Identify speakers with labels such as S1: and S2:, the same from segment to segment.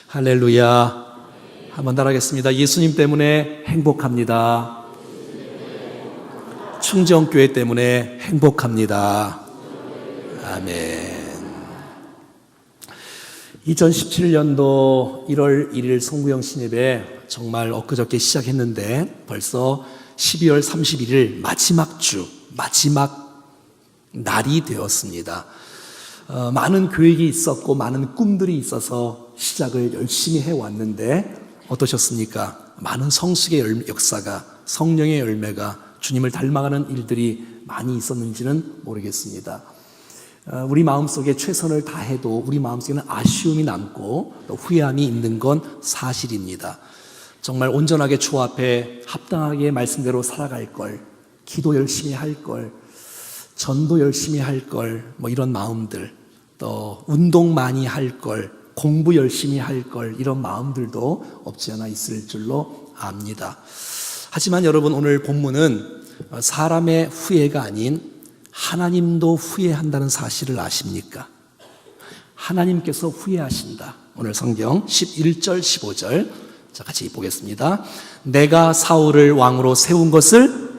S1: 할렐루야. 한번 따라하겠습니다. 예수님 때문에 행복합니다. 충정교회 때문에 행복합니다. 아멘. 2017년도 1월 1일 송구영 신예배 정말 엊그저께 시작했는데 벌써 12월 31일 마지막 주, 마지막 날이 되었습니다. 많은 계획이 있었고 많은 꿈들이 있어서 시작을 열심히 해왔는데 어떠셨습니까? 많은 성숙의 역사가, 성령의 열매가, 주님을 닮아가는 일들이 많이 있었는지는 모르겠습니다. 우리 마음속에 최선을 다해도 우리 마음속에는 아쉬움이 남고 또 후회함이 있는 건 사실입니다. 정말 온전하게 주 앞에 합당하게 말씀대로 살아갈 걸, 기도 열심히 할 걸, 전도 열심히 할 걸, 이런 마음들, 또 운동 많이 할 걸, 공부 열심히 할 걸, 이런 마음들도 없지 않아 있을 줄로 압니다. 하지만 여러분, 오늘 본문은 사람의 후회가 아닌 하나님도 후회한다는 사실을 아십니까? 하나님께서 후회하신다. 오늘 성경 11절 15절 자, 같이 보겠습니다. 내가 사울을 왕으로 세운 것을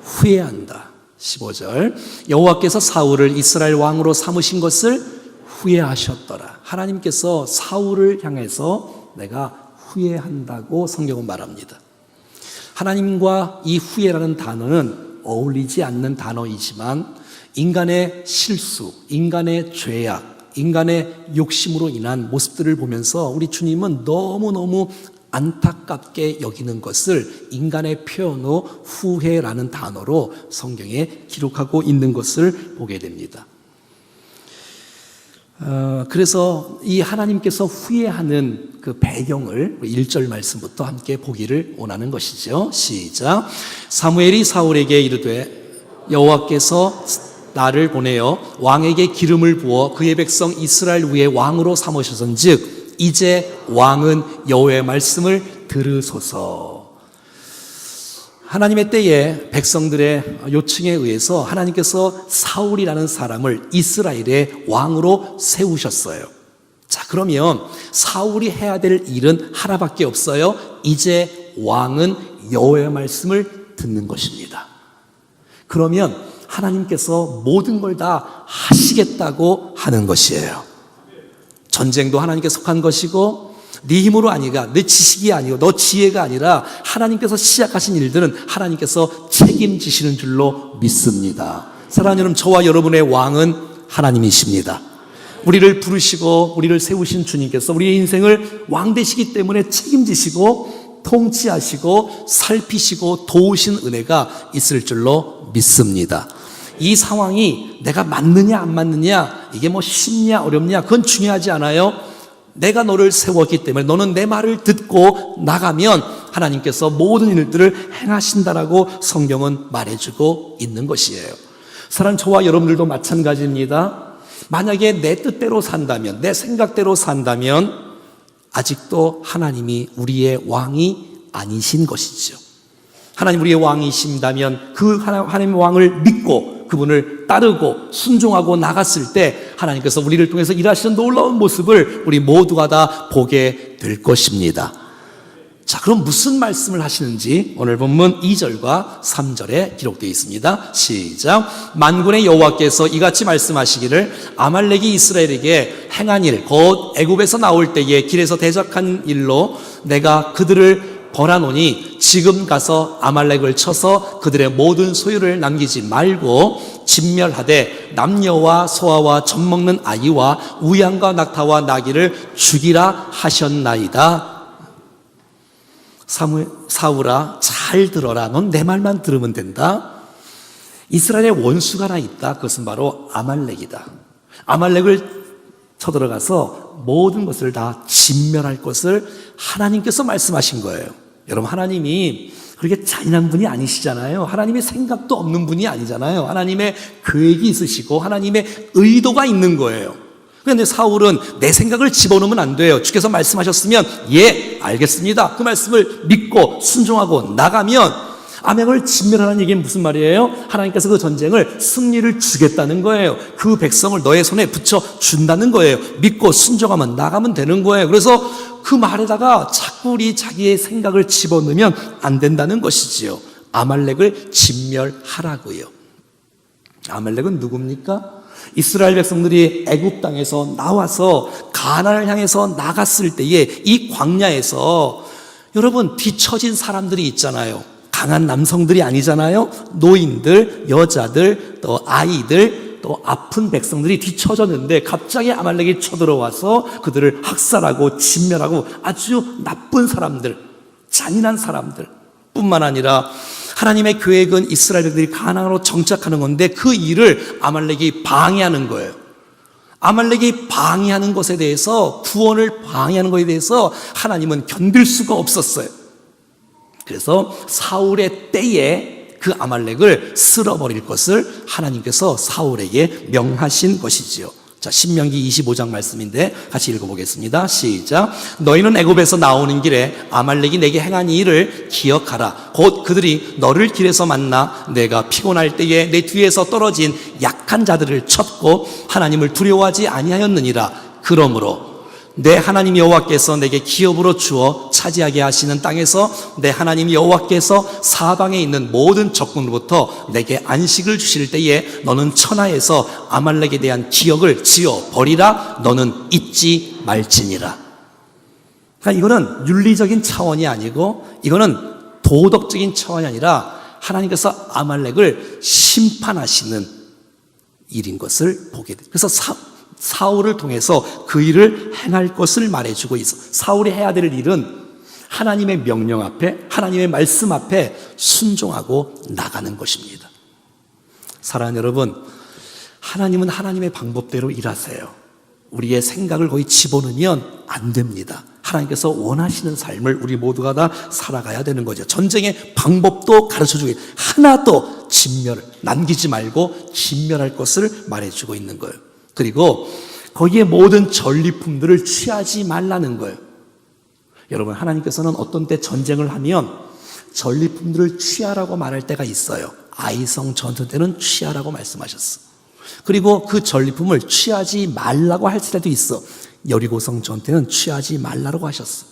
S1: 후회한다. 15절 여호와께서 사울을 이스라엘 왕으로 삼으신 것을 후회하셨더라. 하나님께서 사울을 향해서 내가 후회한다고 성경은 말합니다. 하나님과 이 후회라는 단어는 어울리지 않는 단어이지만 인간의 실수, 인간의 죄악, 인간의 욕심으로 인한 모습들을 보면서 우리 주님은 너무너무 안타깝게 여기는 것을 인간의 표현으로 후회라는 단어로 성경에 기록하고 있는 것을 보게 됩니다. 그래서 이 하나님께서 후회하는 그 배경을 1절 말씀부터 함께 보기를 원하는 것이죠. 시작. 사무엘이 사울에게 이르되 여호와께서 나를 보내어 왕에게 기름을 부어 그의 백성 이스라엘 위에 왕으로 삼으셨은즉 이제 왕은 여호와의 말씀을 들으소서. 하나님의 때에 백성들의 요청에 의해서 하나님께서 사울이라는 사람을 이스라엘의 왕으로 세우셨어요. 자, 그러면 사울이 해야 될 일은 하나밖에 없어요. 이제 왕은 여호와의 말씀을 듣는 것입니다. 그러면 하나님께서 모든 걸 다 하시겠다고 하는 것이에요. 전쟁도 하나님께 속한 것이고 네 힘으로 아니라 내 지식이 아니고 너 지혜가 아니라 하나님께서 시작하신 일들은 하나님께서 책임지시는 줄로 믿습니다. 사랑하는 여러분, 저와 여러분의 왕은 하나님이십니다. 우리를 부르시고 우리를 세우신 주님께서 우리의 인생을 왕 되시기 때문에 책임지시고 통치하시고 살피시고 도우신 은혜가 있을 줄로 믿습니다. 이 상황이 내가 맞느냐 안 맞느냐, 이게 쉽냐 어렵냐, 그건 중요하지 않아요. 내가 너를 세웠기 때문에 너는 내 말을 듣고 나가면 하나님께서 모든 일들을 행하신다라고 성경은 말해주고 있는 것이에요. 사랑하는 저와 여러분들도 마찬가지입니다. 만약에 내 뜻대로 산다면, 내 생각대로 산다면 아직도 하나님이 우리의 왕이 아니신 것이죠. 하나님 우리의 왕이신다면 그 하나님의 왕을 믿고 그분을 따르고 순종하고 나갔을 때 하나님께서 우리를 통해서 일하시는 놀라운 모습을 우리 모두가 다 보게 될 것입니다. 자, 그럼 무슨 말씀을 하시는지 오늘 본문 2절과 3절에 기록되어 있습니다. 시작. 만군의 여호와께서 이같이 말씀하시기를 아말렉이 이스라엘에게 행한 일, 곧 애굽에서 나올 때에 길에서 대적한 일로 내가 그들을 벌하노니 지금 가서 아말렉을 쳐서 그들의 모든 소유를 남기지 말고 진멸하되 남녀와 소아와 젖먹는 아이와 우양과 낙타와 나귀를 죽이라 하셨나이다. 사울아, 잘 들어라. 넌 내 말만 들으면 된다. 이스라엘의 원수가 하나 있다. 그것은 바로 아말렉이다. 아말렉을 쳐들어가서 모든 것을 다 진멸할 것을 하나님께서 말씀하신 거예요. 여러분, 하나님이 그렇게 잔인한 분이 아니시잖아요. 하나님의 생각도 없는 분이 아니잖아요. 하나님의 계획이 있으시고 하나님의 의도가 있는 거예요. 그런데 사울은 내 생각을 집어넣으면 안 돼요. 주께서 말씀하셨으면 예, 알겠습니다. 그 말씀을 믿고 순종하고 나가면 아말렉을 진멸하는 얘기는 무슨 말이에요? 하나님께서 그 전쟁을 승리를 주겠다는 거예요. 그 백성을 너의 손에 붙여 준다는 거예요. 믿고 순종하면 나가면 되는 거예요. 그래서 그 말에다가 자꾸 우리 자기의 생각을 집어넣으면 안 된다는 것이지요. 아말렉을 진멸하라고요. 아말렉은 누굽니까? 이스라엘 백성들이 애굽 땅에서 나와서 가나안을 향해서 나갔을 때에 이 광야에서 여러분 뒤처진 사람들이 있잖아요. 강한 남성들이 아니잖아요. 노인들, 여자들, 또 아이들, 또 아픈 백성들이 뒤처졌는데 갑자기 아말렉이 쳐들어와서 그들을 학살하고 진멸하고 아주 나쁜 사람들, 잔인한 사람들 뿐만 아니라 하나님의 계획은 이스라엘 백성들이 가나안으로 정착하는 건데 그 일을 아말렉이 방해하는 거예요. 아말렉이 방해하는 것에 대해서, 구원을 방해하는 것에 대해서 하나님은 견딜 수가 없었어요. 그래서 사울의 때에 그 아말렉을 쓸어버릴 것을 하나님께서 사울에게 명하신 것이지요. 자, 신명기 25장 말씀인데 같이 읽어보겠습니다. 시작. 너희는 애굽에서 나오는 길에 아말렉이 내게 행한 일을 기억하라. 곧 그들이 너를 길에서 만나 내가 피곤할 때에 내 뒤에서 떨어진 약한 자들을 쳤고 하나님을 두려워하지 아니하였느니라. 그러므로 내 하나님 여호와께서 내게 기업으로 주어 차지하게 하시는 땅에서 내 하나님 여호와께서 사방에 있는 모든 적군으로부터 내게 안식을 주실 때에 너는 천하에서 아말렉에 대한 기억을 지어 버리라. 너는 잊지 말지니라. 그러니까 이거는 윤리적인 차원이 아니고 이거는 도덕적인 차원이 아니라 하나님께서 아말렉을 심판하시는 일인 것을 보게 돼요. 그래서 사울을 통해서 그 일을 행할 것을 말해주고 있어. 사울이 해야 될 일은 하나님의 명령 앞에, 하나님의 말씀 앞에 순종하고 나가는 것입니다. 사랑하는 여러분, 하나님은 하나님의 방법대로 일하세요. 우리의 생각을 거의 집어넣으면 안 됩니다. 하나님께서 원하시는 삶을 우리 모두가 다 살아가야 되는 거죠. 전쟁의 방법도 가르쳐주고 하나도 남기지 말고 진멸할 것을 말해주고 있는 거예요. 그리고 거기에 모든 전리품들을 취하지 말라는 거예요. 여러분, 하나님께서는 어떤 때 전쟁을 하면 전리품들을 취하라고 말할 때가 있어요. 아이성 전투 때는 취하라고 말씀하셨어. 그리고 그 전리품을 취하지 말라고 할 때도 있어. 여리고성 전투는 취하지 말라고 하셨어.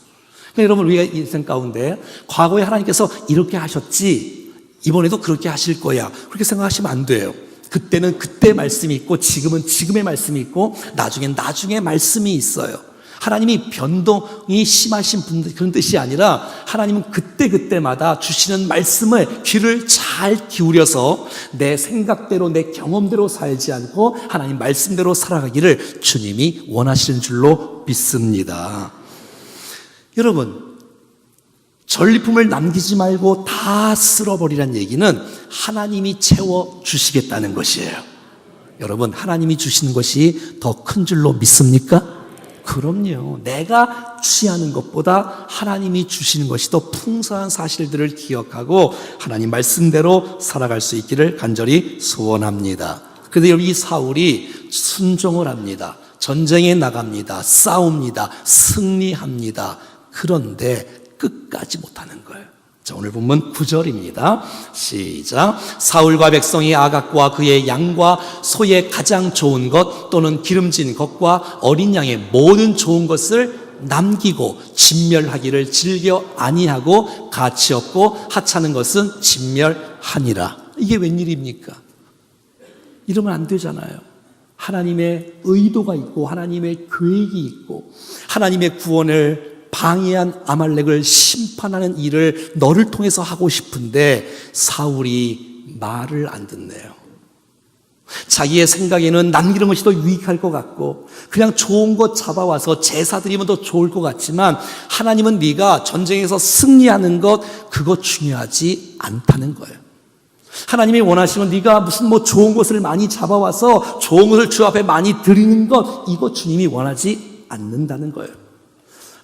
S1: 그러니까 여러분, 우리가 인생 가운데 과거에 하나님께서 이렇게 하셨지 이번에도 그렇게 하실 거야, 그렇게 생각하시면 안 돼요. 그때는 그때 말씀이 있고 지금은 지금의 말씀이 있고 나중엔 나중의 말씀이 있어요. 하나님이 변동이 심하신 분들 그런 뜻이 아니라 하나님은 그때그때마다 주시는 말씀을 귀를 잘 기울여서 내 생각대로 내 경험대로 살지 않고 하나님 말씀대로 살아가기를 주님이 원하시는 줄로 믿습니다. 여러분, 전리품을 남기지 말고 다 쓸어버리란 얘기는 하나님이 채워주시겠다는 것이에요. 여러분, 하나님이 주시는 것이 더 큰 줄로 믿습니까? 그럼요. 내가 취하는 것보다 하나님이 주시는 것이 더 풍성한 사실들을 기억하고 하나님 말씀대로 살아갈 수 있기를 간절히 소원합니다. 그런데 여기 사울이 순종을 합니다. 전쟁에 나갑니다. 싸웁니다. 승리합니다. 그런데 끝까지 못하는 거예요. 자, 오늘 본문 9절입니다. 시작. 사울과 백성이 아각과 그의 양과 소의 가장 좋은 것 또는 기름진 것과 어린 양의 모든 좋은 것을 남기고 진멸하기를 즐겨 아니하고 가치 없고 하찮은 것은 진멸하니라. 이게 웬일입니까? 이러면 안 되잖아요. 하나님의 의도가 있고 하나님의 계획이 있고 하나님의 구원을 방해한 아말렉을 심판하는 일을 너를 통해서 하고 싶은데 사울이 말을 안 듣네요. 자기의 생각에는 남기는 것이 더 유익할 것 같고 그냥 좋은 것 잡아와서 제사 드리면 더 좋을 것 같지만 하나님은 네가 전쟁에서 승리하는 것 그거 중요하지 않다는 거예요. 하나님이 원하시는 네가 무슨 좋은 것을 많이 잡아와서 좋은 것을 주 앞에 많이 드리는 것 이거 주님이 원하지 않는다는 거예요.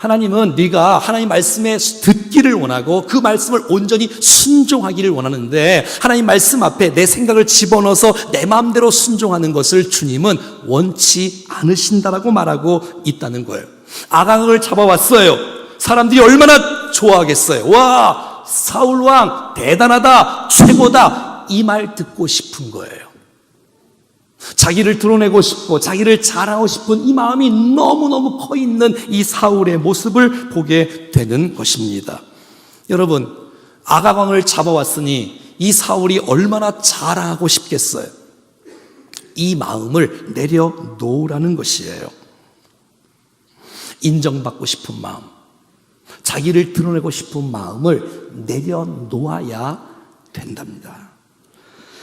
S1: 하나님은 네가 하나님 말씀에 듣기를 원하고 그 말씀을 온전히 순종하기를 원하는데 하나님 말씀 앞에 내 생각을 집어넣어서 내 마음대로 순종하는 것을 주님은 원치 않으신다라고 말하고 있다는 거예요. 아각을 잡아왔어요. 사람들이 얼마나 좋아하겠어요. 와, 사울 왕 대단하다, 최고다, 이 말 듣고 싶은 거예요. 자기를 드러내고 싶고 자기를 자랑하고 싶은 이 마음이 너무너무 커 있는 이 사울의 모습을 보게 되는 것입니다. 여러분, 아각 왕을 잡아왔으니 이 사울이 얼마나 자랑하고 싶겠어요. 이 마음을 내려놓으라는 것이에요. 인정받고 싶은 마음, 자기를 드러내고 싶은 마음을 내려놓아야 된답니다.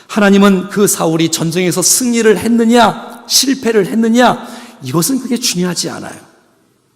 S1: 하나님은 그 사울이 전쟁에서 승리를 했느냐 실패를 했느냐, 이것은 그게 중요하지 않아요.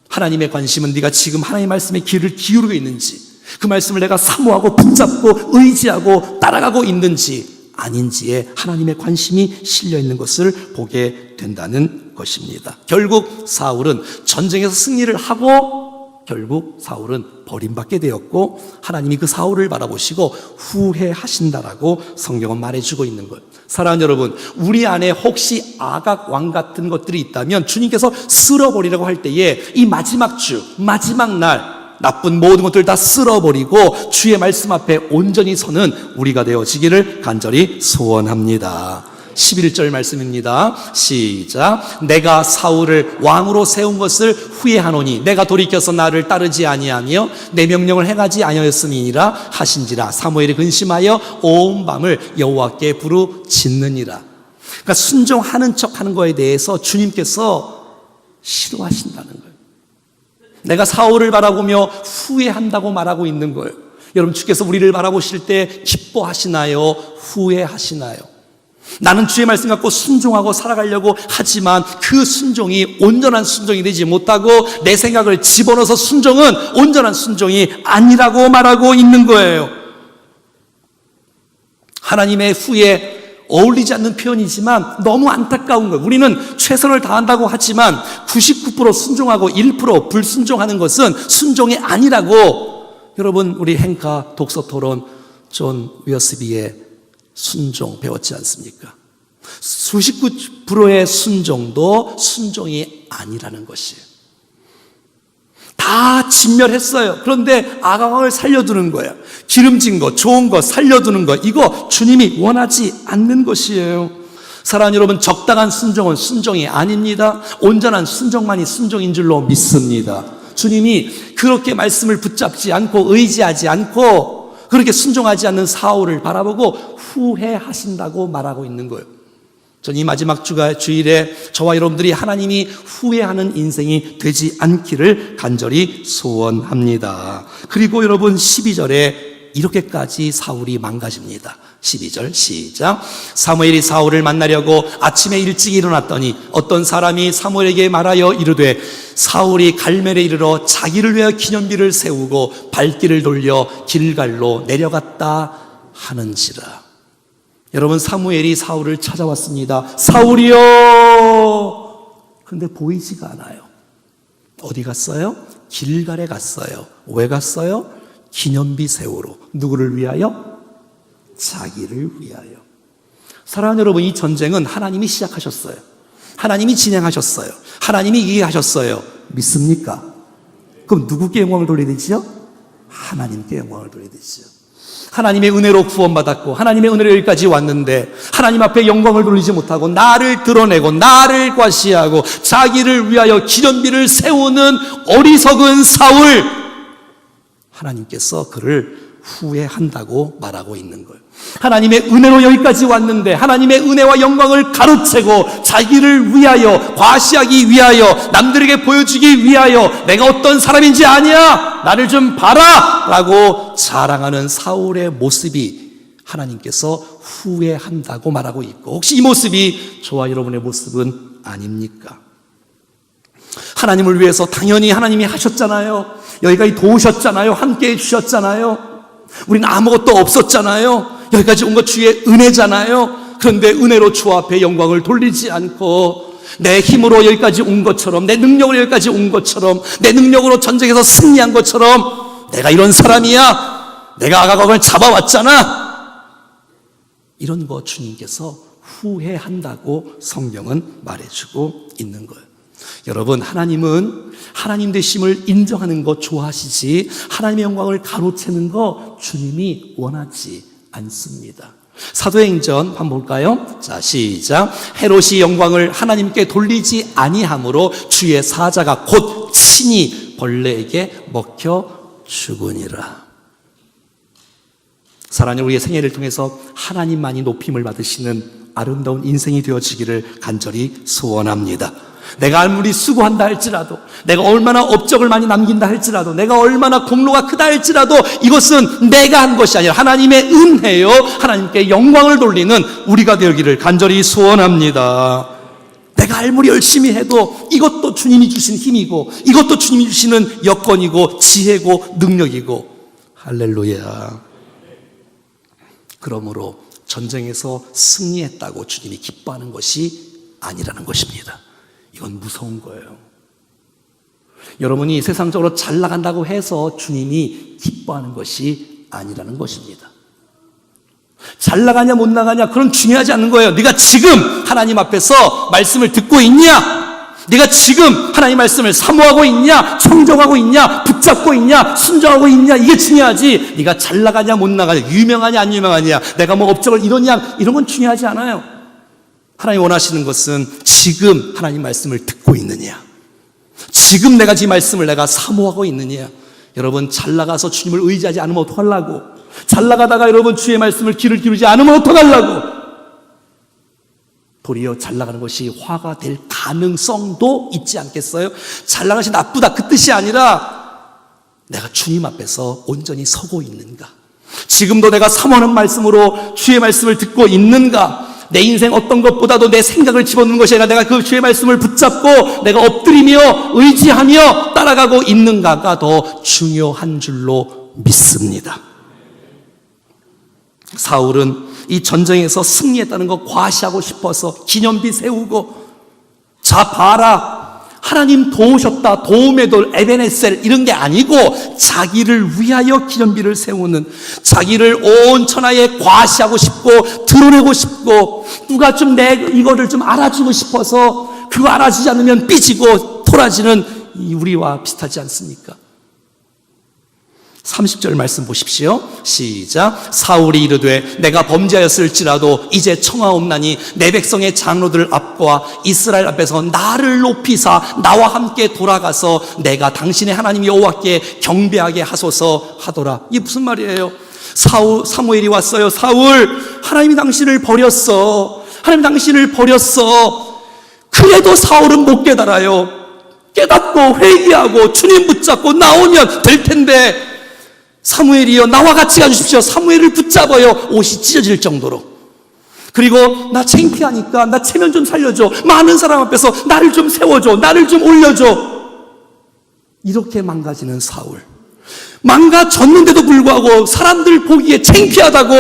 S1: 하나님의 관심은 네가 지금 하나님의 말씀에 귀를 기울이고 있는지, 그 말씀을 내가 사모하고 붙잡고 의지하고 따라가고 있는지 아닌지에 하나님의 관심이 실려 있는 것을 보게 된다는 것입니다. 결국 사울은 전쟁에서 승리를 하고 결국 사울은 버림받게 되었고 하나님이 그 사울을 바라보시고 후회하신다라고 성경은 말해주고 있는 거예요. 사랑하는 여러분, 우리 안에 혹시 아각 왕 같은 것들이 있다면 주님께서 쓸어버리라고 할 때에 이 마지막 주, 마지막 날 나쁜 모든 것들 다 쓸어버리고 주의 말씀 앞에 온전히 서는 우리가 되어지기를 간절히 소원합니다. 11절 말씀입니다. 시작. 내가 사울을 왕으로 세운 것을 후회하노니 내가 돌이켜서 나를 따르지 아니하며 내 명령을 행하지 아니하였음이니라 하신지라. 사무엘이 근심하여 온 밤을 여호와께 부르짖느니라. 그러니까 순종하는 척하는 거에 대해서 주님께서 싫어하신다는 거예요. 내가 사울을 바라보며 후회한다고 말하고 있는 거예요. 여러분, 주께서 우리를 바라보실 때 기뻐하시나요? 후회하시나요? 나는 주의 말씀 갖고 순종하고 살아가려고 하지만 그 순종이 온전한 순종이 되지 못하고 내 생각을 집어넣어서 순종은 온전한 순종이 아니라고 말하고 있는 거예요. 하나님의 후에 어울리지 않는 표현이지만 너무 안타까운 거예요. 우리는 최선을 다한다고 하지만 99% 순종하고 1% 불순종하는 것은 순종이 아니라고. 여러분, 우리 행카 독서토론 존 웨어스비의 순종 배웠지 않습니까? 99%의 순종도 순종이 아니라는 것이에요. 다 진멸했어요. 그런데 아각왕을 살려두는 거예요. 기름진 것, 좋은 것 살려두는 것, 이거 주님이 원하지 않는 것이에요. 사랑하는 여러분, 적당한 순종은 순종이 아닙니다. 온전한 순종만이 순종인 줄로 믿습니다. 주님이 그렇게 말씀을 붙잡지 않고 의지하지 않고 그렇게 순종하지 않는 사울을 바라보고 후회하신다고 말하고 있는 거예요. 전 이 마지막 주일에 저와 여러분들이 하나님이 후회하는 인생이 되지 않기를 간절히 소원합니다. 그리고 여러분, 12절에 이렇게까지 사울이 망가집니다. 12절 시작. 사무엘이 사울을 만나려고 아침에 일찍 일어났더니 어떤 사람이 사무엘에게 말하여 이르되 사울이 갈멜에 이르러 자기를 위하여 기념비를 세우고 발길을 돌려 길갈로 내려갔다 하는지라. 여러분, 사무엘이 사울을 찾아왔습니다. 사울이요. 그런데 보이지가 않아요. 어디 갔어요? 길갈에 갔어요. 왜 갔어요? 기념비 세우러. 누구를 위하여? 자기를 위하여. 사랑하는 여러분, 이 전쟁은 하나님이 시작하셨어요. 하나님이 진행하셨어요. 하나님이 이해하셨어요. 믿습니까? 그럼 누구께 영광을 돌려야 되지요? 하나님께 영광을 돌려야 되지요. 하나님의 은혜로 구원받았고 하나님의 은혜로 여기까지 왔는데 하나님 앞에 영광을 돌리지 못하고 나를 드러내고 나를 과시하고 자기를 위하여 기념비를 세우는 어리석은 사울, 하나님께서 그를 후회한다고 말하고 있는 거예요. 하나님의 은혜로 여기까지 왔는데 하나님의 은혜와 영광을 가로채고 자기를 위하여 과시하기 위하여 남들에게 보여주기 위하여 내가 어떤 사람인지 아냐, 나를 좀 봐라 라고 자랑하는 사울의 모습이 하나님께서 후회한다고 말하고 있고, 혹시 이 모습이 저와 여러분의 모습은 아닙니까? 하나님을 위해서 당연히 하나님이 하셨잖아요. 여기까지 도우셨잖아요. 함께해 주셨잖아요. 우리는 아무것도 없었잖아요. 여기까지 온 것 주의 은혜잖아요. 그런데 은혜로 주 앞에 영광을 돌리지 않고 내 힘으로 여기까지 온 것처럼, 내 능력으로 여기까지 온 것처럼, 내 능력으로 전쟁에서 승리한 것처럼 내가 이런 사람이야, 내가 아각왕을 잡아왔잖아, 이런 거 주님께서 후회한다고 성경은 말해주고 있는 거예요. 여러분, 하나님은 하나님 되심을 인정하는 것 좋아하시지 하나님의 영광을 가로채는 거 주님이 원하지 않습니다. 사도행전 한번 볼까요? 자, 시작. 헤롯이 영광을 하나님께 돌리지 아니함으로 주의 사자가 곧 친히 벌레에게 먹혀 죽으니라. 사랑하는 우리의 생애를 통해서 하나님만이 높임을 받으시는 아름다운 인생이 되어지기를 간절히 소원합니다. 내가 아무리 수고한다 할지라도, 내가 얼마나 업적을 많이 남긴다 할지라도, 내가 얼마나 공로가 크다 할지라도 이것은 내가 한 것이 아니라 하나님의 은혜요, 하나님께 영광을 돌리는 우리가 되기를 간절히 소원합니다. 내가 아무리 열심히 해도 이것도 주님이 주신 힘이고, 이것도 주님이 주시는 여건이고 지혜고 능력이고, 할렐루야. 그러므로 전쟁에서 승리했다고 주님이 기뻐하는 것이 아니라는 것입니다. 이건 무서운 거예요. 여러분이 세상적으로 잘 나간다고 해서 주님이 기뻐하는 것이 아니라는 것입니다. 잘 나가냐 못 나가냐 그건 중요하지 않는 거예요. 네가 지금 하나님 앞에서 말씀을 듣고 있냐? 네가 지금 하나님 말씀을 사모하고 있냐? 청정하고 있냐? 붙잡고 있냐? 순종하고 있냐? 이게 중요하지. 네가 잘 나가냐 못 나가냐, 유명하냐 안 유명하냐, 내가 뭐 업적을 이뤘냐, 이런 건 중요하지 않아요. 하나님 원하시는 것은 지금 하나님 말씀을 듣고 있느냐, 지금 내가 이 말씀을 내가 사모하고 있느냐. 여러분, 잘 나가서 주님을 의지하지 않으면 어떡하려고? 잘 나가다가 여러분 주의 말씀을 귀를 기울이지 않으면 어떡하려고? 도리어 잘 나가는 것이 화가 될 가능성도 있지 않겠어요? 잘 나가시 나쁘다 그 뜻이 아니라 내가 주님 앞에서 온전히 서고 있는가? 지금도 내가 사모하는 말씀으로 주의 말씀을 듣고 있는가? 내 인생 어떤 것보다도 내 생각을 집어넣는 것이 아니라 내가 그 주의 말씀을 붙잡고 내가 엎드리며 의지하며 따라가고 있는가가 더 중요한 줄로 믿습니다. 사울은 이 전쟁에서 승리했다는 거 과시하고 싶어서 기념비 세우고, 자 봐라 하나님 도우셨다, 도움의 돌 에베네셀 이런 게 아니고 자기를 위하여 기념비를 세우는, 자기를 온 천하에 과시하고 싶고 드러내고 싶고, 누가 좀 내 이거를 좀 알아주고 싶어서 그거 알아주지 않으면 삐지고 토라지는 이 우리와 비슷하지 않습니까? 30절 말씀 보십시오. 시작. 사울이 이르되 내가 범죄하였을지라도 이제 청하옵나니 내 백성의 장로들 앞과 이스라엘 앞에서 나를 높이사 나와 함께 돌아가서 내가 당신의 하나님 여호와께 경배하게 하소서 하더라. 이게 무슨 말이에요? 사무엘이 왔어요. 사울, 하나님이 당신을 버렸어. 하나님 당신을 버렸어. 그래도 사울은 못 깨달아요. 깨닫고 회개하고 주님 붙잡고 나오면 될 텐데, 사무엘이여 나와 같이 가주십시오. 사무엘을 붙잡아요. 옷이 찢어질 정도로. 그리고 나 창피하니까 나 체면 좀 살려줘. 많은 사람 앞에서 나를 좀 세워줘. 나를 좀 올려줘. 이렇게 망가지는 사울. 망가졌는데도 불구하고 사람들 보기에 창피하다고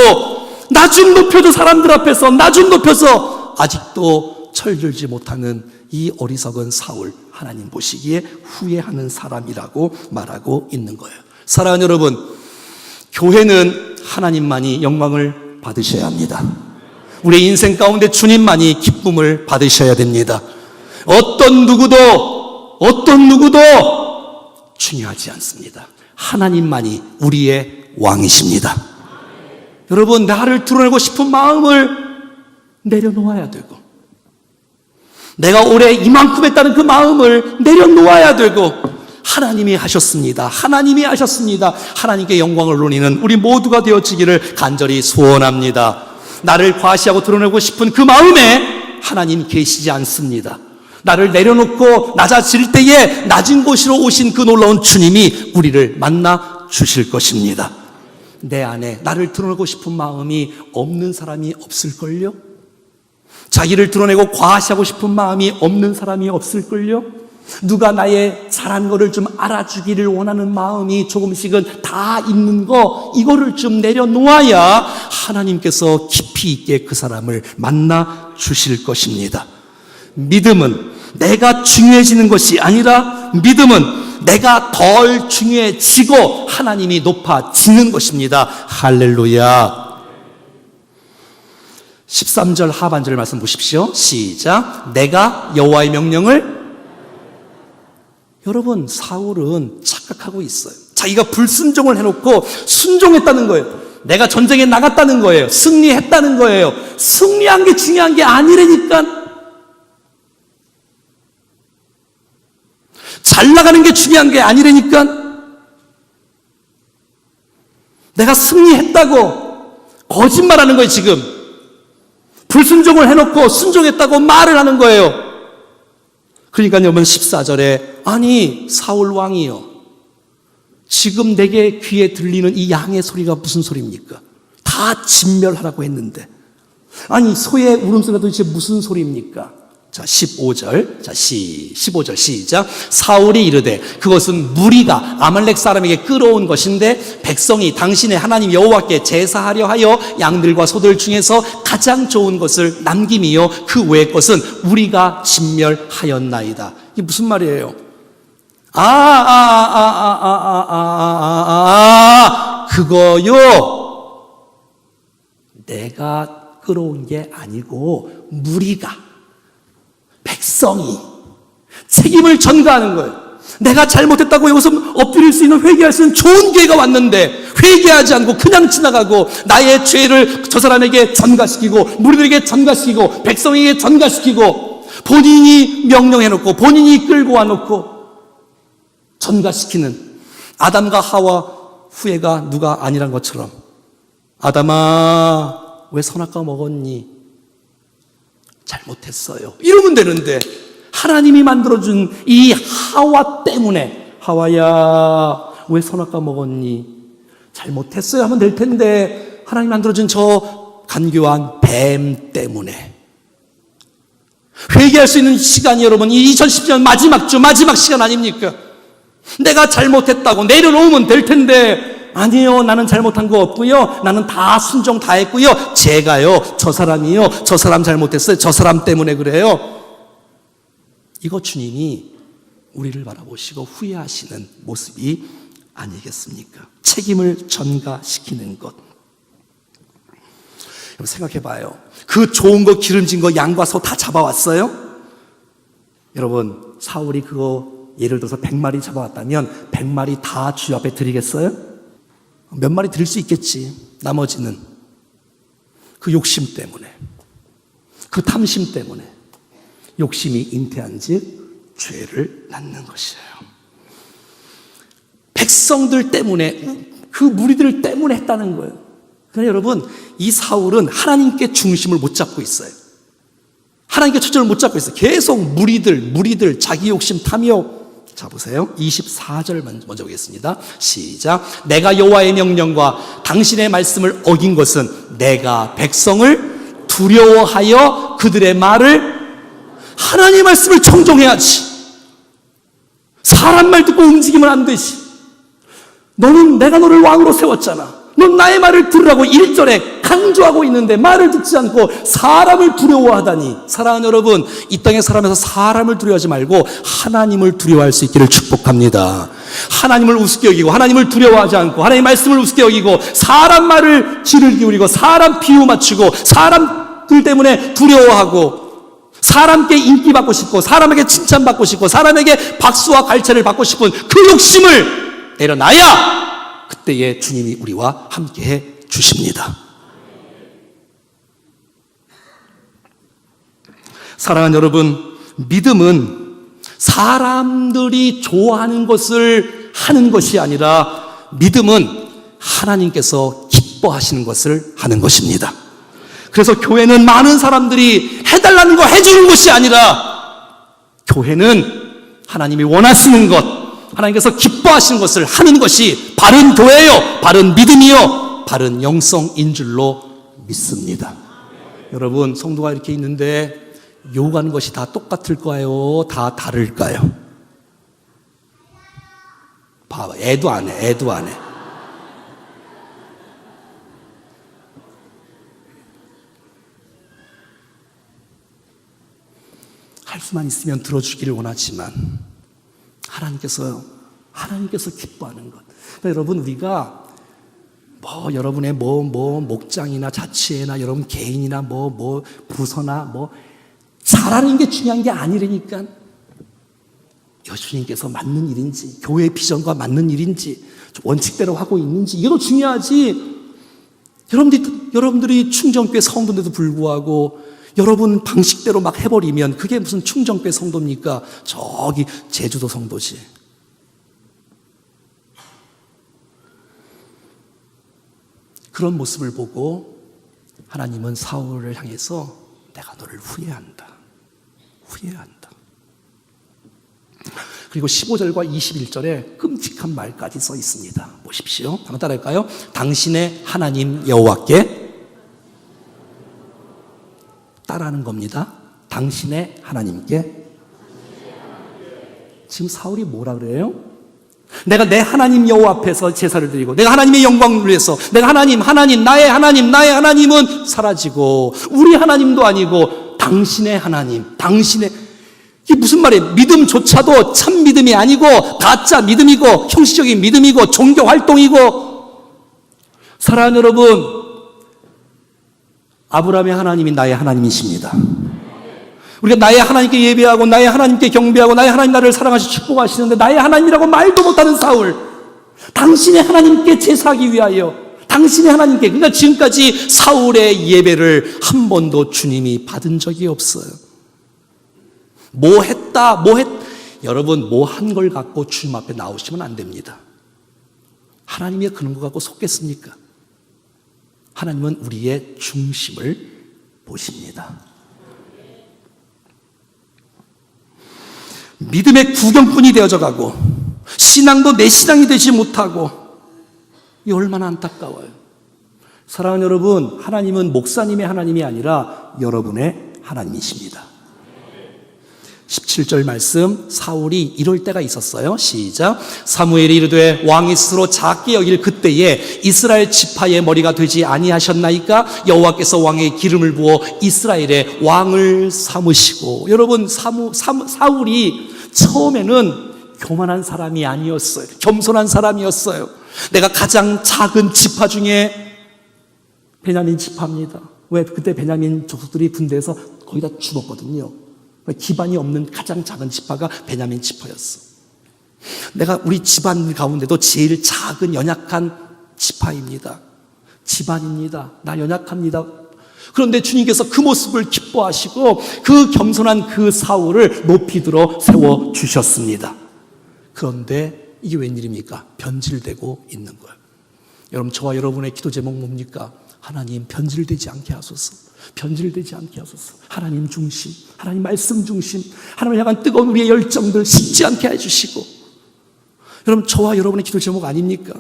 S1: 나 좀 높여줘. 사람들 앞에서 나 좀 높여서 아직도 철들지 못하는 이 어리석은 사울, 하나님 보시기에 후회하는 사람이라고 말하고 있는 거예요. 사랑하는 여러분, 교회는 하나님만이 영광을 받으셔야 합니다. 우리의 인생 가운데 주님만이 기쁨을 받으셔야 됩니다. 어떤 누구도 중요하지 않습니다. 하나님만이 우리의 왕이십니다. 여러분, 나를 드러내고 싶은 마음을 내려놓아야 되고, 내가 올해 이만큼 했다는 그 마음을 내려놓아야 되고, 하나님이 하셨습니다. 하나님이 하셨습니다. 하나님께 영광을 돌리는 우리 모두가 되어지기를 간절히 소원합니다. 나를 과시하고 드러내고 싶은 그 마음에 하나님 계시지 않습니다. 나를 내려놓고 낮아질 때에 낮은 곳으로 오신 그 놀라운 주님이 우리를 만나 주실 것입니다. 내 안에 나를 드러내고 싶은 마음이 없는 사람이 없을걸요? 자기를 드러내고 과시하고 싶은 마음이 없는 사람이 없을걸요? 누가 나의 잘한 거를 좀 알아주기를 원하는 마음이 조금씩은 다 있는 거, 이거를 좀 내려놓아야 하나님께서 깊이 있게 그 사람을 만나 주실 것입니다. 믿음은 내가 중요해지는 것이 아니라 믿음은 내가 덜 중요해지고 하나님이 높아지는 것입니다. 할렐루야. 13절 하반절 말씀 보십시오. 시작. 내가 여호와의 명령을 여러분, 사울은 착각하고 있어요. 자기가 불순종을 해놓고 순종했다는 거예요. 내가 전쟁에 나갔다는 거예요. 승리했다는 거예요. 승리한 게 중요한 게 아니라니까. 잘 나가는 게 중요한 게 아니라니까. 내가 승리했다고 거짓말하는 거예요, 지금. 불순종을 해놓고 순종했다고 말을 하는 거예요. 그러니까 여러분 14절에 아니 사울 왕이요, 지금 내게 귀에 들리는 이 양의 소리가 무슨 소리입니까? 다 진멸하라고 했는데 아니 소의 울음소리가 도대체 무슨 소리입니까? 자 15절 15절 시작. 사울이 이르되 그것은 무리가 아말렉 사람에게 끌어온 것인데 백성이 당신의 하나님 여호와께 제사하려 하여 양들과 소들 중에서 가장 좋은 것을 남김이요 그 외의 것은 우리가 진멸하였나이다. 이게 무슨 말이에요? 그거요, 내가 끌어온 게 아니고 무리가, 백성이 책임을 전가하는 거예요. 내가 잘못했다고 여기서 엎드릴 수 있는, 회개할 수 있는 좋은 기회가 왔는데 회개하지 않고 그냥 지나가고 나의 죄를 저 사람에게 전가시키고 무리들에게 전가시키고 백성에게 전가시키고 본인이 명령해놓고 본인이 끌고 와놓고 전가시키는 아담과 하와 후회가 누가 아니란 것처럼, 아담아 왜 선악과 먹었니? 잘못했어요 이러면 되는데 하나님이 만들어준 이 하와 때문에 하와야 왜 선악과 먹었니? 잘못했어요 하면 될 텐데 하나님이 만들어준 저 간교한 뱀 때문에. 회개할 수 있는 시간이 여러분 이 2010년 마지막 주 마지막 시간 아닙니까? 내가 잘못했다고 내려놓으면 될 텐데 아니요, 나는 잘못한 거 없고요, 나는 다 순종 다 했고요, 제가요, 저 사람이요, 저 사람 잘못했어요, 저 사람 때문에 그래요. 이거 주님이 우리를 바라보시고 후회하시는 모습이 아니겠습니까? 책임을 전가시키는 것. 여러분 생각해봐요. 그 좋은 거 기름진 거 양과 소 다 잡아왔어요? 여러분 사울이 그거 예를 들어서 100마리 잡아왔다면 100마리 다 주 앞에 드리겠어요? 몇 마리 드릴 수 있겠지. 나머지는 그 욕심 때문에, 그 탐심 때문에, 욕심이 잉태한 즉 죄를 낳는 것이에요. 백성들 때문에, 그 무리들 때문에 했다는 거예요. 그러니까 여러분 이 사울은 하나님께 중심을 못 잡고 있어요. 하나님께 초점을 못 잡고 있어요. 계속 무리들 자기 욕심 탐욕. 자 보세요. 24절 먼저 보겠습니다. 시작. 내가 여호와의 명령과 당신의 말씀을 어긴 것은 내가 백성을 두려워하여 그들의 말을, 하나님의 말씀을 청종해야지. 사람 말 듣고 움직이면 안 되지. 너는 내가 너를 왕으로 세웠잖아. 넌 나의 말을 들으라고 1절에 강조하고 있는데 말을 듣지 않고 사람을 두려워하다니. 사랑하는 여러분, 이 땅에 살아가면서 사람을 두려워하지 말고 하나님을 두려워할 수 있기를 축복합니다. 하나님을 우습게 여기고 하나님을 두려워하지 않고 하나님의 말씀을 우습게 여기고 사람 말을 귀를 기울이고 사람 비유 맞추고 사람들 때문에 두려워하고 사람께 인기받고 싶고 사람에게 칭찬받고 싶고 사람에게 박수와 갈채를 받고 싶은 그 욕심을 내려놔야 그때에 주님이 우리와 함께해 주십니다. 사랑하는 여러분, 믿음은 사람들이 좋아하는 것을 하는 것이 아니라 믿음은 하나님께서 기뻐하시는 것을 하는 것입니다. 그래서 교회는 많은 사람들이 해달라는 거 해주는 것이 아니라 교회는 하나님이 원하시는 것, 하나님께서 기뻐하시는 것을 하는 것이 바른 교회요, 바른 믿음이요, 바른 영성인 줄로 믿습니다. 여러분 성도가 이렇게 있는데 요구하는 것이 다 똑같을까요? 다 다를까요? 봐봐, 애도 안 해. 할 수만 있으면 들어주기를 원하지만 하나님께서 기뻐하는 것. 그러니까 여러분 우리가 여러분의 목장이나 자치회나 여러분 개인이나 부서나 잘하는 게 중요한 게 아니라니까. 주님께서 맞는 일인지, 교회의 비전과 맞는 일인지, 원칙대로 하고 있는지, 이게 더 중요하지. 여러분들이 충정교회 성도인데도 불구하고 여러분 방식대로 막 해버리면 그게 무슨 충정교회 성도입니까? 저기 제주도 성도지. 그런 모습을 보고 하나님은 사울을 향해서 내가 너를 후회한다. 그리고 15절과 21절에 끔찍한 말까지 써 있습니다. 보십시오. 한번 따라할까요? 당신의 하나님 여호와께 따라하는 겁니다. 당신의 하나님께. 지금 사울이 뭐라 그래요? 내가 내 하나님 여호와 앞에서 제사를 드리고 내가 하나님의 영광을 위해서 내가 하나님 나의 하나님은 사라지고 우리 하나님도 아니고 당신의 하나님, 이게 무슨 말이에요? 믿음조차도 참 믿음이 아니고 가짜 믿음이고 형식적인 믿음이고 종교 활동이고. 사랑하는 여러분, 아브라함의 하나님이 나의 하나님이십니다. 우리가 나의 하나님께 예배하고 나의 하나님께 경배하고 나의 하나님 나를 사랑하시고 축복하시는데 나의 하나님이라고 말도 못하는 사울, 당신의 하나님께 제사하기 위하여 당신의 하나님께, 그러니까 지금까지 사울의 예배를 한 번도 주님이 받은 적이 없어요. 여러분 뭐 한 걸 갖고 주님 앞에 나오시면 안 됩니다. 하나님이 그런 거 갖고 속겠습니까? 하나님은 우리의 중심을 보십니다. 믿음의 구경꾼이 되어져 가고 신앙도 내 신앙이 되지 못하고, 이 얼마나 안타까워요. 사랑하는 여러분, 하나님은 목사님의 하나님이 아니라 여러분의 하나님이십니다. 17절 말씀, 사울이 이럴 때가 있었어요. 시작. 사무엘이 이르되 왕이 스스로 작게 여길 그때에 이스라엘 지파의 머리가 되지 아니하셨나이까? 여호와께서 왕의 기름을 부어 이스라엘의 왕을 삼으시고. 여러분, 사울이 처음에는 교만한 사람이 아니었어요. 겸손한 사람이었어요. 내가 가장 작은 지파 중에 베냐민 지파입니다. 왜? 그때 베냐민 족속들이 군대에서 거의 다 죽었거든요. 기반이 없는 가장 작은 지파가 베냐민 지파였어. 내가 우리 집안 가운데도 제일 작은 연약한 지파입니다. 집안입니다. 나 연약합니다. 그런데 주님께서 그 모습을 기뻐하시고 그 겸손한 그 사울을 높이 들어 세워주셨습니다. 그런데 이게 웬일입니까? 변질되고 있는 거예요. 여러분, 저와 여러분의 기도 제목 뭡니까? 하나님, 변질되지 않게 하소서. 변질되지 않게 하소서. 하나님 중심, 하나님 말씀 중심, 하나님을 향한 뜨거운 우리의 열정들 식지 않게 해주시고. 여러분, 저와 여러분의 기도 제목 아닙니까?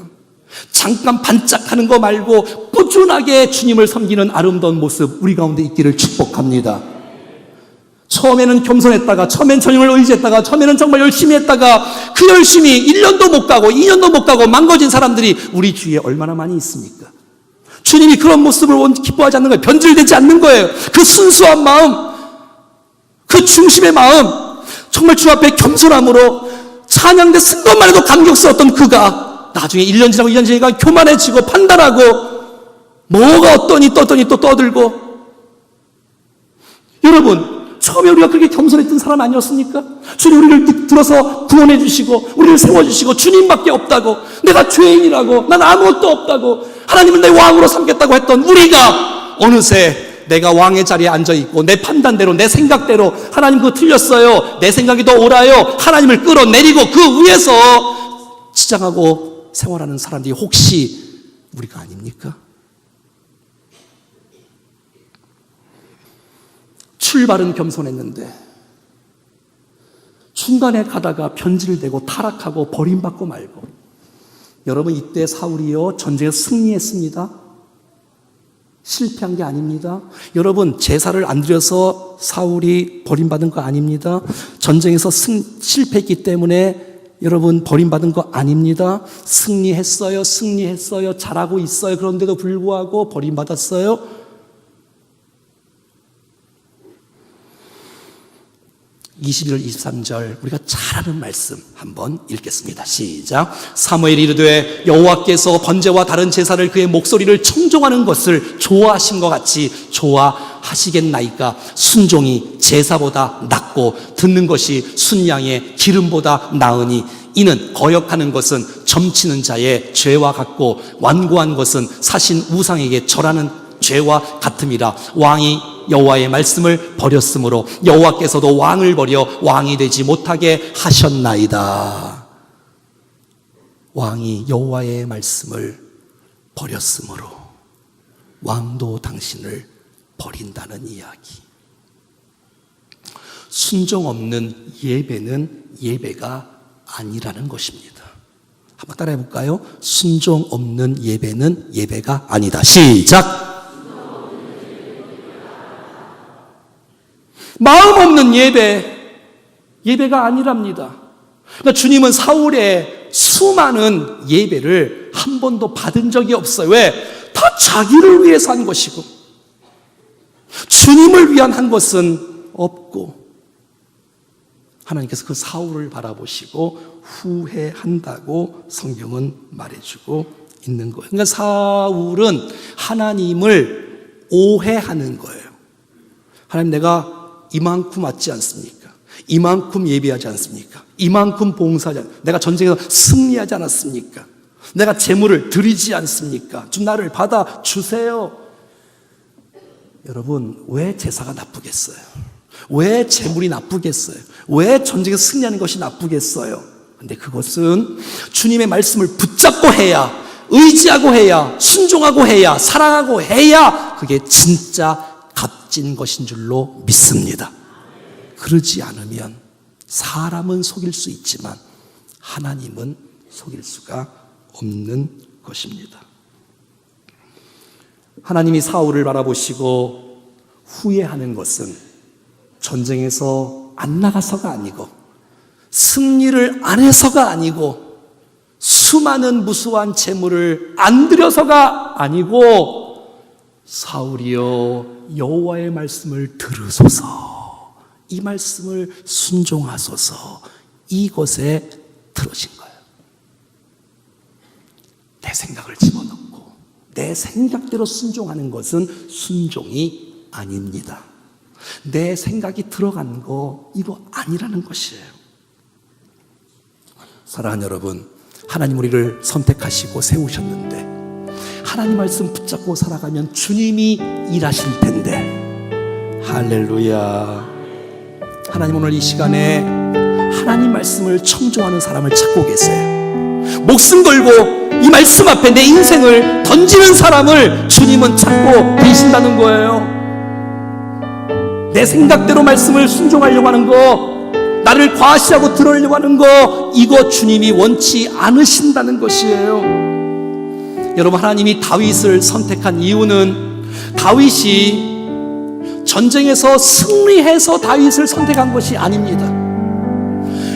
S1: 잠깐 반짝하는 거 말고 꾸준하게 주님을 섬기는 아름다운 모습 우리 가운데 있기를 축복합니다. 처음에는 겸손했다가, 처음엔 주님을 의지했다가, 처음에는 정말 열심히 했다가 그 열심이 1년도 못 가고 2년도 못 가고 망가진 사람들이 우리 주위에 얼마나 많이 있습니까? 주님이 그런 모습을 기뻐하지 않는 거예요. 변질되지 않는 거예요. 그 순수한 마음, 그 중심의 마음, 정말 주 앞에 겸손함으로 찬양대 쓴 것만 해도 감격스러웠던 그가 나중에 1년 지나고 2년 지나니까 교만해지고 판단하고 뭐가 어떠니 또 떠들고. 여러분, 처음에 우리가 그렇게 겸손했던 사람 아니었습니까? 주님 우리를 들어서 구원해 주시고 우리를 세워주시고 주님밖에 없다고, 내가 죄인이라고, 난 아무것도 없다고, 하나님은 내 왕으로 삼겠다고 했던 우리가 어느새 내가 왕의 자리에 앉아있고 내 판단대로 내 생각대로, 하나님 그거 틀렸어요, 내 생각이 더 옳아요, 하나님을 끌어내리고 그 위에서 치장하고 생활하는 사람들이 혹시 우리가 아닙니까? 출발은 겸손했는데 중간에 가다가 변질되고 타락하고 버림받고 말고. 여러분, 이때 사울이요 전쟁에서 승리했습니다. 실패한 게 아닙니다. 여러분, 제사를 안 드려서 사울이 버림받은 거 아닙니다. 전쟁에서 실패했기 때문에 여러분 버림받은 거 아닙니다. 승리했어요. 잘하고 있어요. 그런데도 불구하고 버림받았어요. 21절 23절 우리가 잘 아는 말씀 한번 읽겠습니다. 시작. 사무엘이 이르되 여호와께서 번제와 다른 제사를 그의 목소리를 청종하는 것을 좋아하신 것 같이 좋아하시겠나이까. 순종이 제사보다 낫고 듣는 것이 순양의 기름보다 나으니 이는 거역하는 것은 점치는 자의 죄와 같고 완고한 것은 사신 우상에게 절하는 죄와 같음이라. 왕이 여호와의 말씀을 버렸으므로 여호와께서도 왕을 버려 왕이 되지 못하게 하셨나이다. 왕이 여호와의 말씀을 버렸으므로 왕도 당신을 버린다는 이야기. 순종 없는 예배는 예배가 아니라는 것입니다. 한번 따라해 볼까요? 순종 없는 예배는 예배가 아니다. 시작. 마음 없는 예배가 아니랍니다. 그러니까 주님은 사울의 수많은 예배를 한 번도 받은 적이 없어요. 왜? 다 자기를 위해서 한 것이고 주님을 위한 한 것은 없고, 하나님께서 그 사울을 바라보시고 후회한다고 성경은 말해주고 있는 거예요. 그러니까 사울은 하나님을 오해하는 거예요. 하나님, 내가 이만큼 왔지 않습니까? 이만큼 예배하지 않습니까? 이만큼 봉사하지 않습니까? 내가 전쟁에서 승리하지 않았습니까? 내가 재물을 드리지 않습니까? 좀 나를 받아주세요. 여러분, 왜 제사가 나쁘겠어요? 왜 재물이 나쁘겠어요? 왜 전쟁에서 승리하는 것이 나쁘겠어요? 근데 그것은 주님의 말씀을 붙잡고 해야, 의지하고 해야, 순종하고 해야, 사랑하고 해야 그게 진짜 값진 것인 줄로 믿습니다. 그러지 않으면 사람은 속일 수 있지만 하나님은 속일 수가 없는 것입니다. 하나님이 사울을 바라보시고 후회하는 것은 전쟁에서 안 나가서가 아니고 승리를 안 해서가 아니고 수많은 무수한 재물을 안 드려서가 아니고, 사울이여 여호와의 말씀을 들으소서, 이 말씀을 순종하소서, 이것에 들어진 거예요. 내 생각을 집어넣고 내 생각대로 순종하는 것은 순종이 아닙니다. 내 생각이 들어간 거 이거 아니라는 것이에요. 사랑하는 여러분, 하나님 우리를 선택하시고 세우셨는데 하나님 말씀 붙잡고 살아가면 주님이 일하실 텐데. 할렐루야. 하나님, 오늘 이 시간에 하나님 말씀을 청종하는 사람을 찾고 계세요. 목숨 걸고 이 말씀 앞에 내 인생을 던지는 사람을 주님은 찾고 계신다는 거예요. 내 생각대로 말씀을 순종하려고 하는 거, 나를 과시하고 들으려고 하는 거, 이거 주님이 원치 않으신다는 것이에요. 여러분, 하나님이 다윗을 선택한 이유는 다윗이 전쟁에서 승리해서 다윗을 선택한 것이 아닙니다.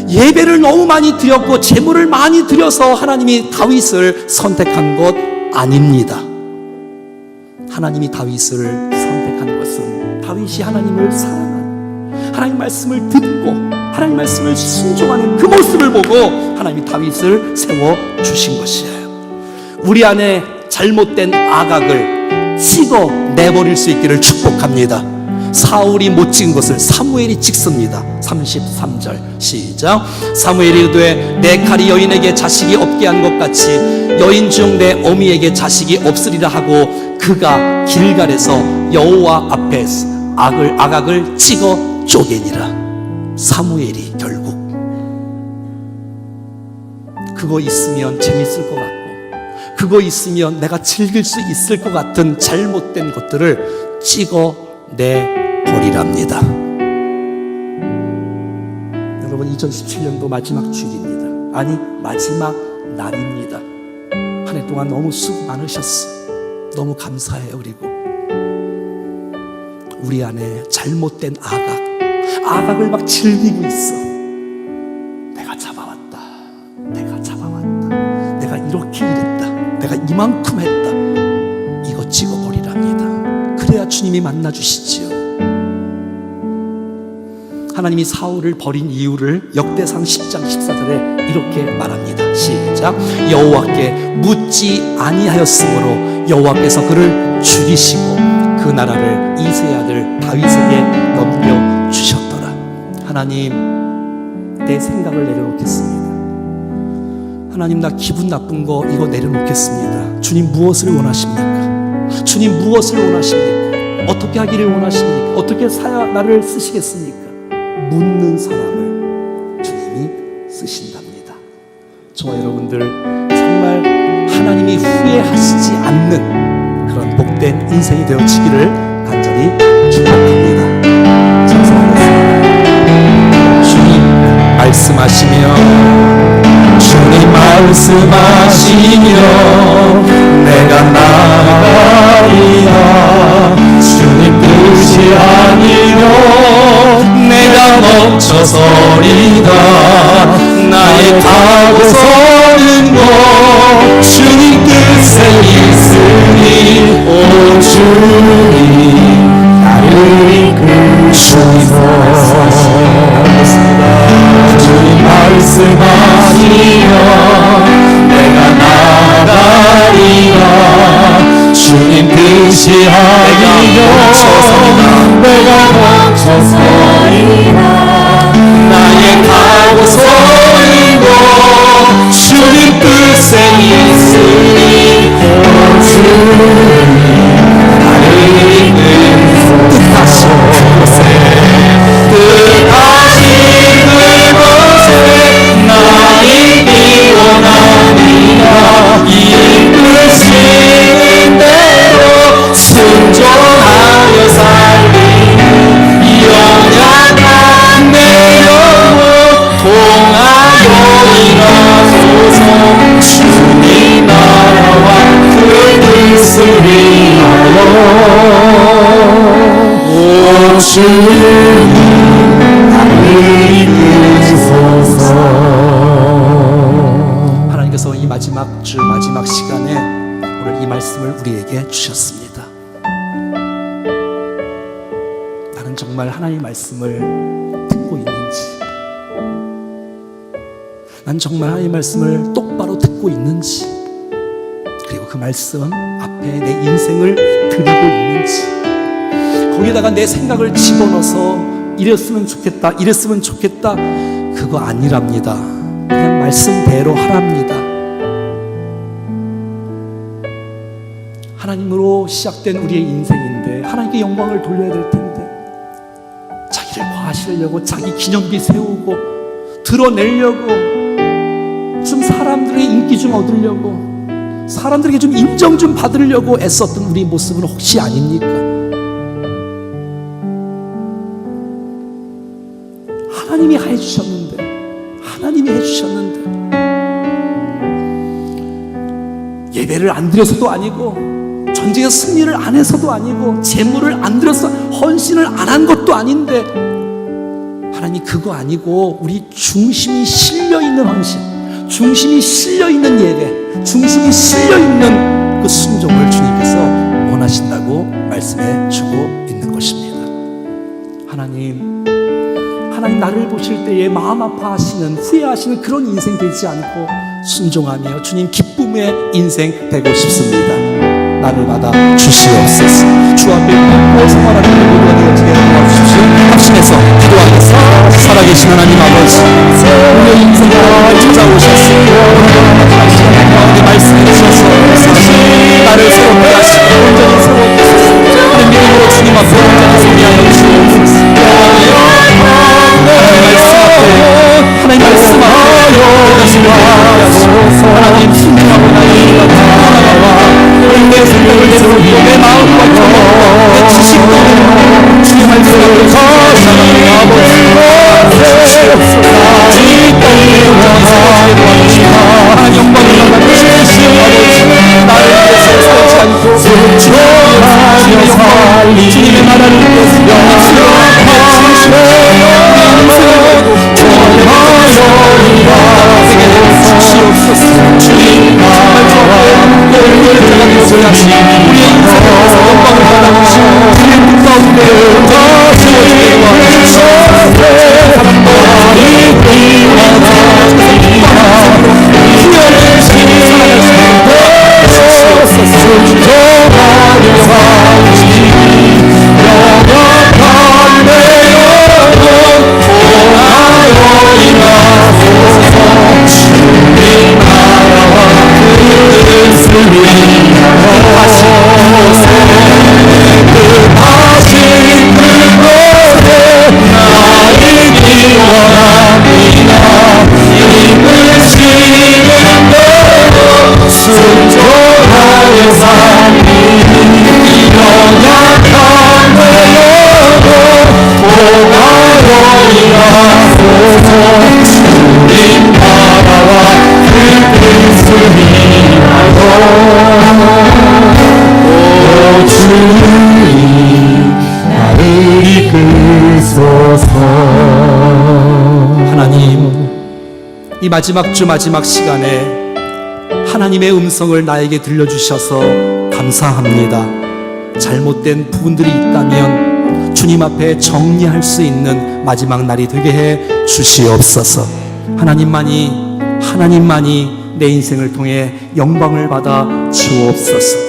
S1: 예배를 너무 많이 드렸고 재물을 많이 드려서 하나님이 다윗을 선택한 것 아닙니다. 하나님이 다윗을 선택한 것은 다윗이 하나님을 사랑하는, 하나님 말씀을 듣고 하나님 말씀을 순종하는 그 모습을 보고 하나님이 다윗을 세워주신 것이에요. 우리 안에 잘못된 악악을 찍어 내버릴 수 있기를 축복합니다. 사울이 못 찍은 것을 사무엘이 찍습니다. 33절 시작. 사무엘이 이르되 내 칼이 여인에게 자식이 없게 한 것 같이 여인 중 내 어미에게 자식이 없으리라 하고 그가 길갈에서 여호와 앞에 악악을 찍어 쪼개니라. 사무엘이 결국 그거 있으면 재밌을 것 같고 그거 있으면 내가 즐길 수 있을 것 같은 잘못된 것들을 찍어내버리랍니다. 여러분, 2017년도 마지막 주일입니다. 아니, 마지막 날입니다. 한 해 동안 너무 수고 많으셨어. 너무 감사해요. 그리고 우리 안에 잘못된 악악을 막 즐기고 있어. 내가 잡아왔다, 내가 이렇게 일했다, 내가 이만큼 했다. 이거 찍어버리랍니다. 그래야 주님이 만나주시지요. 하나님이 사울을 버린 이유를 역대상 10장 14절에 이렇게 말합니다. 시작. 여호와께 묻지 아니하였으므로 여호와께서 그를 죽이시고 그 나라를 이새의 아들 다윗에게 넘겨주셨더라. 하나님, 내 생각을 내려놓겠습니다. 하나님, 나 기분 나쁜 거 이거 내려놓겠습니다. 주님, 무엇을 원하십니까? 주님, 무엇을 원하십니까? 어떻게 하기를 원하십니까? 어떻게 나를 쓰시겠습니까? 묻는 사람을 주님이 쓰신답니다. 저와 여러분들 정말 하나님이 후회하시지 않는 그런 복된 인생이 되어지기를 간절히 축복합니다. 찬송하겠습니다. 주님 말씀하시며 주님 말씀하시며 내가 나아가리라. 주님 뜻이 아니면 내가 멈춰서리다. 나의 가고 서는 곳 주님 뜻에 있으니 오 주님 나를 이끄시소. 주님 말씀하시며 내가 나아가리라. 주님 뜻이 아니면 내가 멈춰서리라. 나의 가고 서는 곳 주님 뜻에 있으니 오 주님 나를 이끄소서. 뜻하신 그곳에 나의 원하니라. 이끄시는 대로 순종하여 살리는 연약한 내 영혼 통하여 일하소서. 주님 나라와 그 뜻을 위하여 오 주님 나를 이끄소서. 하나님께서 이 마지막 주 마지막 시간에 오늘 이 말씀을 우리에게 주셨습니다. 나는 정말 하나님의 말씀을 듣고 있는지, 난 정말 하나님의 말씀을 똑바로 듣고 있는지, 그리고 그 말씀 앞에 내 인생을 드리고 있는지, 거기다가 내 생각을 집어넣어서 이랬으면 좋겠다, 이랬으면 좋겠다, 그거 아니랍니다. 그냥 말씀대로 하랍니다. 하나님으로 시작된 우리의 인생인데 하나님께 영광을 돌려야 될 텐데 자기를 과시하려고 자기 기념비 세우고 드러내려고 좀 사람들의 인기 좀 얻으려고 사람들에게 좀 인정 좀 받으려고 애썼던 우리 모습은 혹시 아닙니까? 하나님이 해주셨는데 예배를 안 드려서도 아니고 전쟁의 승리를 안 해서도 아니고 재물을 안 들여서 헌신을 안 한 것도 아닌데 하나님 그거 아니고 우리 중심이 실려있는 헌신, 중심이 실려있는 예배, 중심이 실려있는 그 순종을 주님께서 원하신다고 말씀해 주고 있는 것입니다. 하나님 나를 보실 때에 마음 아파하시는, 후회하시는 그런 인생 되지 않고 순종하며 주님 기쁨의 인생 되고 싶습니다. 나를 받아 주시옵소서. 주 앞에 꼭 생활하는 모두가 되어지게 도와주십시오. 합심해서 기도하겠습니다. 살아계신 하나님 아버지, 우리의 인생을 찾아오셨습니다. 우리 말씀해 주셔서 나를 새롭게 하시고 온전히 새롭게 하소서. 하나님 믿음으로 주님 앞에 온전히 소리하여 주시옵소서. 하나님 말씀 앞에 하나님 순종하고 나의 내 생각을 내려놓고 내 마음과 경험 내 지식도 주의 말씀 앞에 아버지 주시옵소서. 하나님 영광을 받으시옵소서. 나를 위해서 서지 않고 주님의 나라를 위해서 주님 우리의 인생에서 영광을 받아주시고 주님 가운데 더 세워지게 도와주시옵소서. 하나님, 이 마지막 주 마지막 시간에 하나님의 음성을 나에게 들려주셔서 감사합니다. 잘못된 부분들이 있다면 주님 앞에 정리할 수 있는 마지막 날이 되게 해 주시옵소서. 하나님만이 내 인생을 통해 영광을 받아 주옵소서.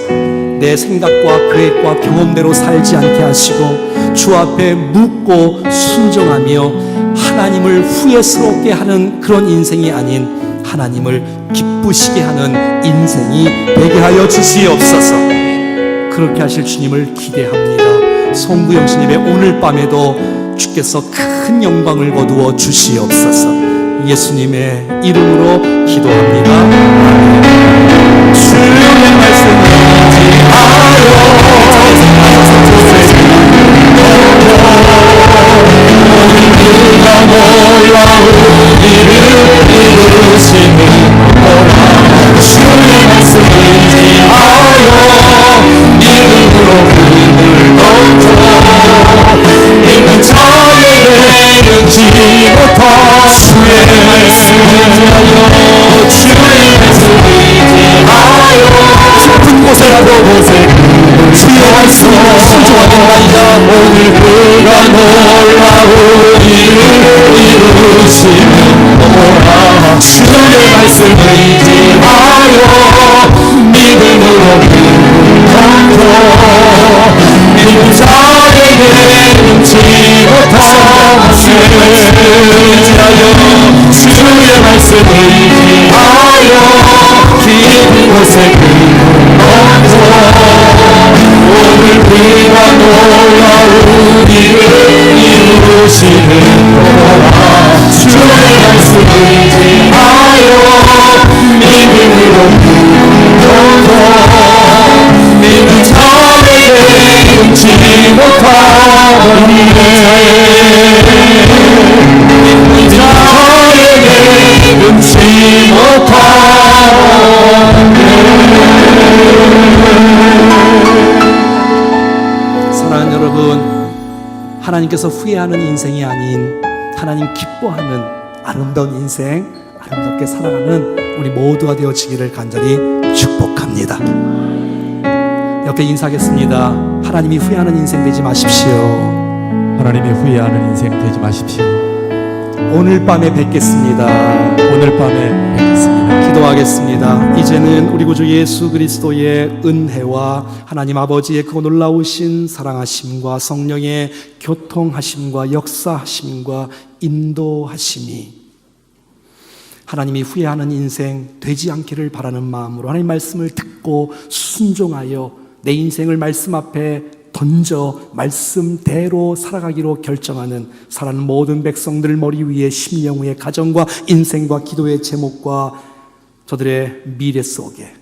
S1: 내 생각과 계획과 경험대로 살지 않게 하시고 주 앞에 묻고 순종하며 하나님을 후회스럽게 하는 그런 인생이 아닌 하나님을 기쁘시게 하는 인생이 되게 하여 주시옵소서. 그렇게 하실 주님을 기대합니다. 송구영신님의 오늘 밤에도 주께서 큰 영광을 거두어 주시옵소서. 예수님의 이름으로 기도합니다. 아멘. 주의 말씀을
S2: 오늘 그가 놀라운 일을 이루시는도다. 주의 말씀을 의지하여 믿음으로 불러도 믿는 자에게 눈치 못하시네. 주의 말씀을 의지하여 깊은 곳에 오늘 그가 놀라운 일을 이루시는도다. 주의 말씀을 의지하여 믿음으로 불러도 믿는 자에게 눈치 못하거니와 믿는 자에게 눈치 못하거니.
S1: 사랑하는 여러분, 하나님께서 후회하는 인생이 아닌 하나님 기뻐하는 아름다운 인생, 아름답게 살아가는 우리 모두가 되어지기를 간절히 축복합니다. 옆에 인사하겠습니다. 하나님이 후회하는 인생 되지 마십시오.
S2: 하나님이 후회하는 인생 되지 마십시오.
S1: 오늘 밤에 뵙겠습니다.
S2: 오늘 밤에 뵙겠습니다.
S1: 기도하겠습니다. 이제는 우리 구주 예수 그리스도의 은혜와 하나님 아버지의 그 놀라우신 사랑하심과 성령의 교통하심과 역사하심과 인도하심이 하나님이 후회하는 인생 되지 않기를 바라는 마음으로 하나님 말씀을 듣고 순종하여 내 인생을 말씀 앞에 던져 말씀대로 살아가기로 결정하는 사랑하는 모든 백성들 머리 위에 심령의 가정과 인생과 기도의 제목과 저들의 미래 속에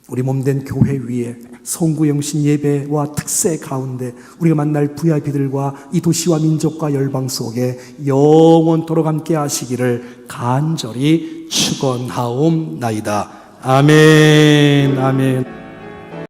S1: 우리 몸된 교회 위에 송구영신 예배와 특세 가운데 우리가 만날 VIP들과 이 도시와 민족과 열방 속에 영원토록 함께 하시기를 간절히 축원하옵나이다. 아멘. 아멘.